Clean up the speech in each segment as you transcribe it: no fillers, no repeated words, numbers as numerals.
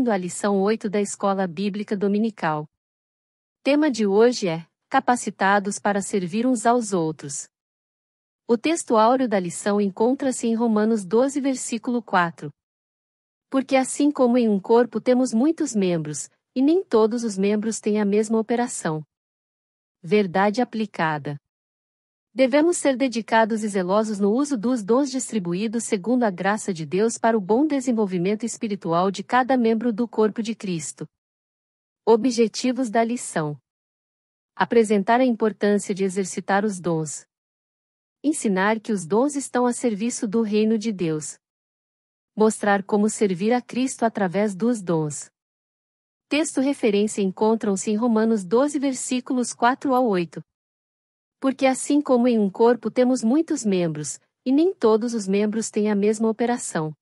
bem-vindo à lição 8 da Escola Bíblica Dominical. Tema de hoje é: capacitados para servir uns aos outros. O texto áureo da lição encontra-se em Romanos 12, versículo 4. Porque assim como em um corpo temos muitos membros, e nem todos os membros têm a mesma operação. Verdade aplicada. Devemos ser dedicados e zelosos no uso dos dons distribuídos segundo a graça de Deus para o bom desenvolvimento espiritual de cada membro do corpo de Cristo. Objetivos da lição: apresentar a importância de exercitar os dons. Ensinar que os dons estão a serviço do reino de Deus. Mostrar como servir a Cristo através dos dons. Texto referência encontram-se em Romanos 12, versículos 4 a 8. Porque assim como em um corpo temos muitos membros, e nem todos os membros têm a mesma operação.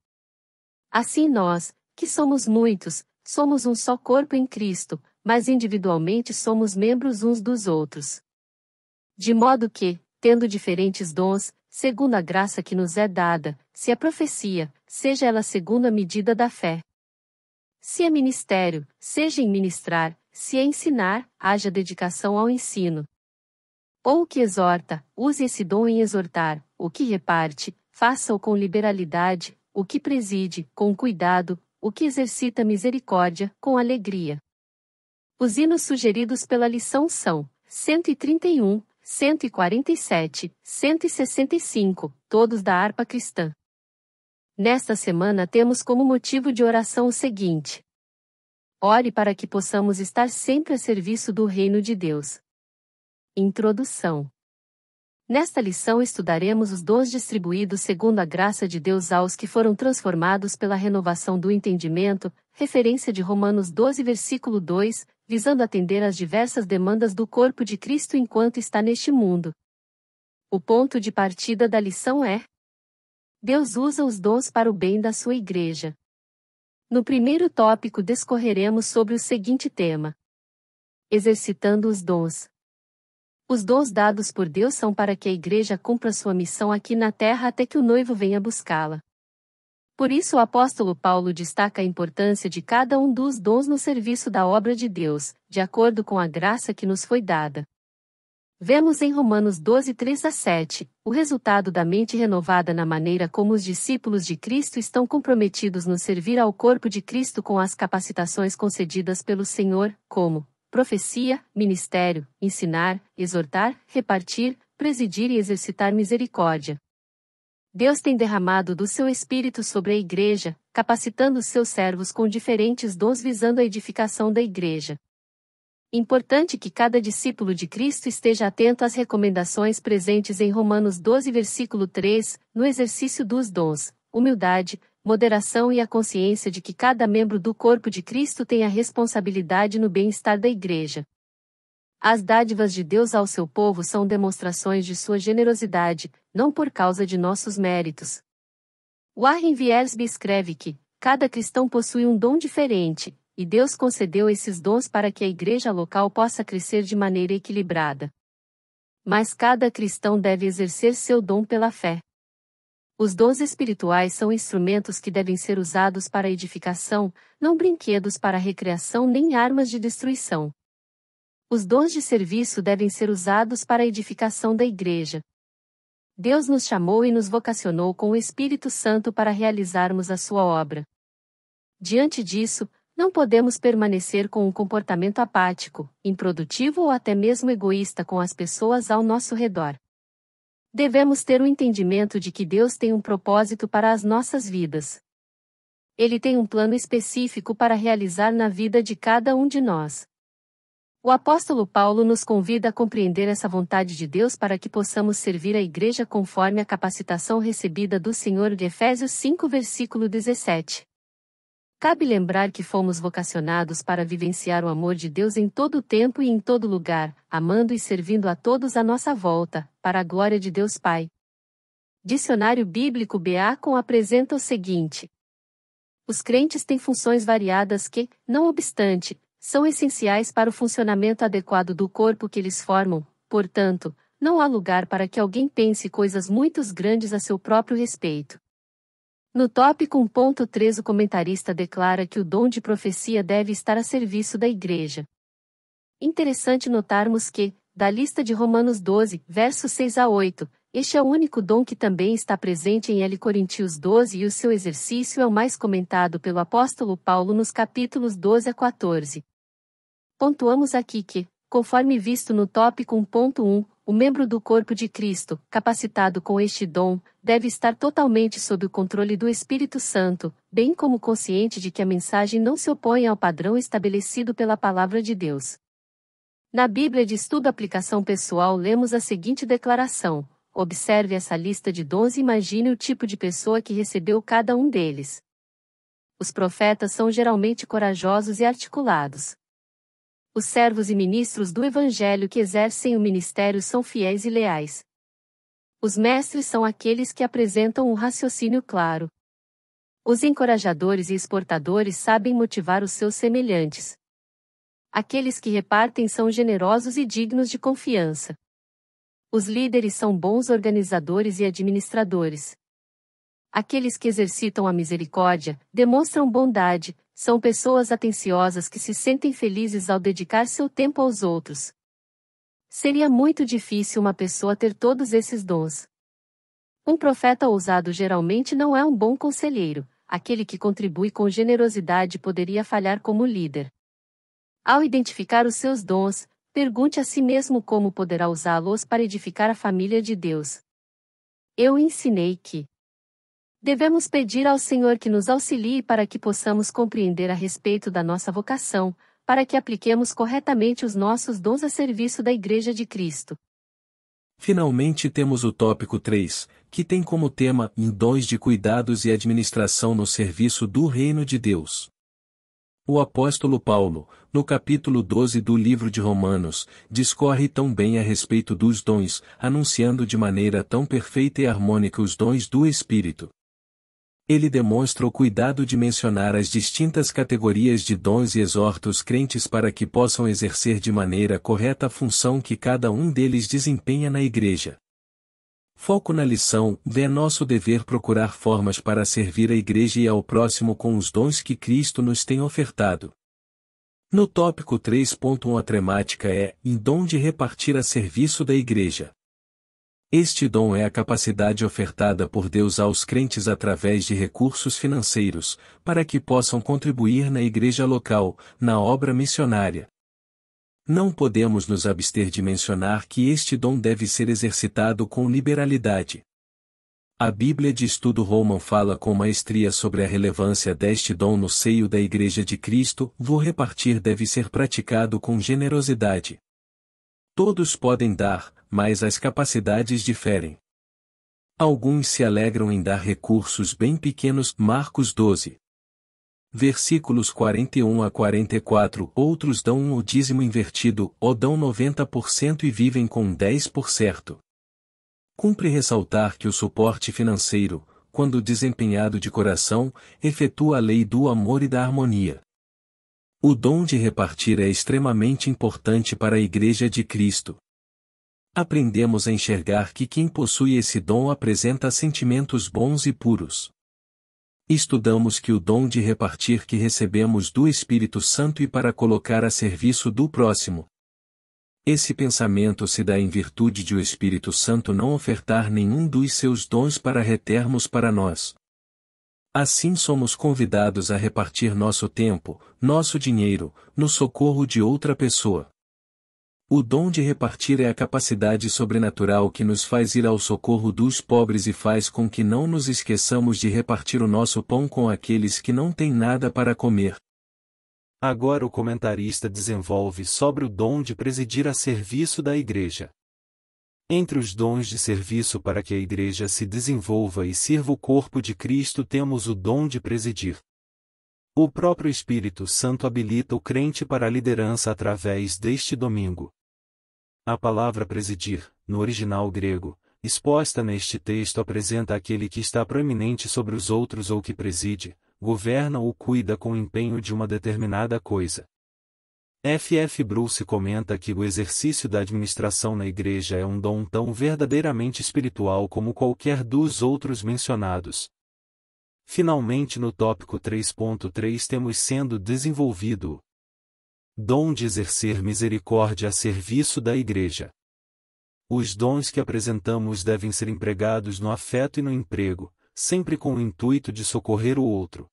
Assim nós, que somos muitos, somos um só corpo em Cristo, mas individualmente somos membros uns dos outros. De modo que, tendo diferentes dons, segundo a graça que nos é dada, se é profecia, seja ela segundo a medida da fé. Se é ministério, seja em ministrar, se é ensinar, haja dedicação ao ensino. Ou o que exorta, use esse dom em exortar, o que reparte, faça-o com liberalidade, o que preside, com cuidado, o que exercita misericórdia, com alegria. Os hinos sugeridos pela lição são 131, 147, 165, todos da harpa cristã. Nesta semana temos como motivo de oração o seguinte: ore para que possamos estar sempre a serviço do reino de Deus. Introdução. Nesta lição estudaremos os dons distribuídos segundo a graça de Deus aos que foram transformados pela renovação do entendimento, referência de Romanos 12, versículo 2, visando atender às diversas demandas do corpo de Cristo enquanto está neste mundo. O ponto de partida da lição é: Deus usa os dons para o bem da sua igreja. No primeiro tópico discorreremos sobre o seguinte tema: exercitando os dons. Os dons dados por Deus são para que a igreja cumpra sua missão aqui na terra até que o noivo venha buscá-la. Por isso o apóstolo Paulo destaca a importância de cada um dos dons no serviço da obra de Deus, de acordo com a graça que nos foi dada. Vemos em Romanos 12, 3 a 7, o resultado da mente renovada na maneira como os discípulos de Cristo estão comprometidos no servir ao corpo de Cristo com as capacitações concedidas pelo Senhor, como profecia, ministério, ensinar, exortar, repartir, presidir e exercitar misericórdia. Deus tem derramado do seu Espírito sobre a igreja, capacitando os seus servos com diferentes dons visando a edificação da igreja. Importante que cada discípulo de Cristo esteja atento às recomendações presentes em Romanos 12, versículo 3, no exercício dos dons: humildade, moderação e a consciência de que cada membro do corpo de Cristo tem a responsabilidade no bem-estar da igreja. As dádivas de Deus ao seu povo são demonstrações de sua generosidade, não por causa de nossos méritos. Warren Wiersbe escreve que cada cristão possui um dom diferente, e Deus concedeu esses dons para que a igreja local possa crescer de maneira equilibrada. Mas cada cristão deve exercer seu dom pela fé. Os dons espirituais são instrumentos que devem ser usados para edificação, não brinquedos para recreação nem armas de destruição. Os dons de serviço devem ser usados para a edificação da igreja. Deus nos chamou e nos vocacionou com o Espírito Santo para realizarmos a sua obra. Diante disso, não podemos permanecer com um comportamento apático, improdutivo ou até mesmo egoísta com as pessoas ao nosso redor. Devemos ter o entendimento de que Deus tem um propósito para as nossas vidas. Ele tem um plano específico para realizar na vida de cada um de nós. O apóstolo Paulo nos convida a compreender essa vontade de Deus para que possamos servir a igreja conforme a capacitação recebida do Senhor de Efésios 5, versículo 17. Cabe lembrar que fomos vocacionados para vivenciar o amor de Deus em todo o tempo e em todo lugar, amando e servindo a todos à nossa volta, para a glória de Deus Pai. Dicionário Bíblico Beacon apresenta o seguinte: os crentes têm funções variadas que, não obstante, são essenciais para o funcionamento adequado do corpo que eles formam, portanto, não há lugar para que alguém pense coisas muito grandes a seu próprio respeito. No tópico 1.3, o comentarista declara que o dom de profecia deve estar a serviço da Igreja. Interessante notarmos que, da lista de Romanos 12, versos 6 a 8, este é o único dom que também está presente em L. Coríntios 12 e o seu exercício é o mais comentado pelo apóstolo Paulo nos capítulos 12 a 14. Pontuamos aqui que, conforme visto no tópico 1.1, o membro do corpo de Cristo, capacitado com este dom, deve estar totalmente sob o controle do Espírito Santo, bem como consciente de que a mensagem não se opõe ao padrão estabelecido pela Palavra de Deus. Na Bíblia de Estudo Aplicação Pessoal lemos a seguinte declaração: observe essa lista de dons e imagine o tipo de pessoa que recebeu cada um deles. Os profetas são geralmente corajosos e articulados. Os servos e ministros do Evangelho que exercem o ministério são fiéis e leais. Os mestres são aqueles que apresentam um raciocínio claro. Os encorajadores e exportadores sabem motivar os seus semelhantes. Aqueles que repartem são generosos e dignos de confiança. Os líderes são bons organizadores e administradores. Aqueles que exercitam a misericórdia, demonstram bondade, são pessoas atenciosas que se sentem felizes ao dedicar seu tempo aos outros. Seria muito difícil uma pessoa ter todos esses dons. Um profeta ousado geralmente não é um bom conselheiro, aquele que contribui com generosidade poderia falhar como líder. Ao identificar os seus dons, pergunte a si mesmo como poderá usá-los para edificar a família de Deus. Eu ensinei que devemos pedir ao Senhor que nos auxilie para que possamos compreender a respeito da nossa vocação, para que apliquemos corretamente os nossos dons a serviço da Igreja de Cristo. Finalmente temos o tópico 3, que tem como tema dons de cuidados e administração no serviço do Reino de Deus. O apóstolo Paulo, no capítulo 12 do livro de Romanos, discorre tão bem a respeito dos dons, anunciando de maneira tão perfeita e harmônica os dons do Espírito. Ele demonstra o cuidado de mencionar as distintas categorias de dons e exorta os crentes para que possam exercer de maneira correta a função que cada um deles desempenha na Igreja. Foco na lição: é nosso dever procurar formas para servir a Igreja e ao próximo com os dons que Cristo nos tem ofertado. No tópico 3.1 a temática é dom de repartir a serviço da Igreja. Este dom é a capacidade ofertada por Deus aos crentes através de recursos financeiros, para que possam contribuir na igreja local, na obra missionária. Não podemos nos abster de mencionar que este dom deve ser exercitado com liberalidade. A Bíblia de Estudo Roman fala com maestria sobre a relevância deste dom no seio da Igreja de Cristo. O repartir deve ser praticado com generosidade. Todos podem dar, mas as capacidades diferem. Alguns se alegram em dar recursos bem pequenos. Marcos 12. Versículos 41 a 44. Outros dão o dízimo invertido, ou dão 90% e vivem com 10%. Cumpre ressaltar que o suporte financeiro, quando desempenhado de coração, efetua a lei do amor e da harmonia. O dom de repartir é extremamente importante para a Igreja de Cristo. Aprendemos a enxergar que quem possui esse dom apresenta sentimentos bons e puros. Estudamos que o dom de repartir que recebemos do Espírito Santo e para colocar a serviço do próximo. Esse pensamento se dá em virtude de o Espírito Santo não ofertar nenhum dos seus dons para retermos para nós. Assim somos convidados a repartir nosso tempo, nosso dinheiro, no socorro de outra pessoa. O dom de repartir é a capacidade sobrenatural que nos faz ir ao socorro dos pobres e faz com que não nos esqueçamos de repartir o nosso pão com aqueles que não têm nada para comer. Agora o comentarista desenvolve sobre o dom de presidir a serviço da Igreja. Entre os dons de serviço para que a Igreja se desenvolva e sirva o corpo de Cristo temos o dom de presidir. O próprio Espírito Santo habilita o crente para a liderança através deste domingo. A palavra presidir, no original grego, exposta neste texto apresenta aquele que está proeminente sobre os outros ou que preside, governa ou cuida com empenho de uma determinada coisa. F. Bruce comenta que o exercício da administração na igreja é um dom tão verdadeiramente espiritual como qualquer dos outros mencionados. Finalmente, no tópico 3.3 temos sendo desenvolvido o dom de exercer misericórdia a serviço da Igreja. Os dons que apresentamos devem ser empregados no afeto e no emprego, sempre com o intuito de socorrer o outro.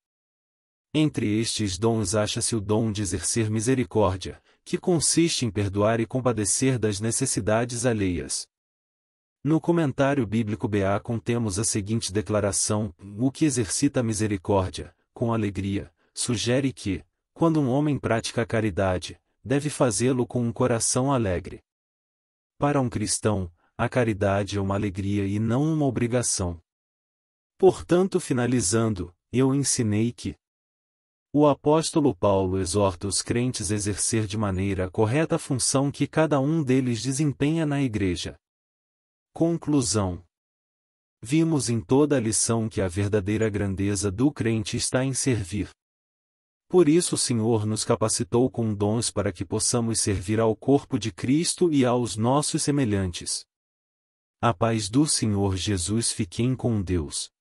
Entre estes dons acha-se o dom de exercer misericórdia, que consiste em perdoar e compadecer das necessidades alheias. No comentário bíblico Beacon temos a seguinte declaração: o que exercita a misericórdia, com alegria, sugere que, quando um homem pratica a caridade, deve fazê-lo com um coração alegre. Para um cristão, a caridade é uma alegria e não uma obrigação. Portanto, finalizando, eu ensinei que o apóstolo Paulo exorta os crentes a exercer de maneira correta a função que cada um deles desempenha na Igreja. Conclusão. Vimos em toda a lição que a verdadeira grandeza do crente está em servir. Por isso o Senhor nos capacitou com dons para que possamos servir ao corpo de Cristo e aos nossos semelhantes. A paz do Senhor Jesus fiquem com Deus.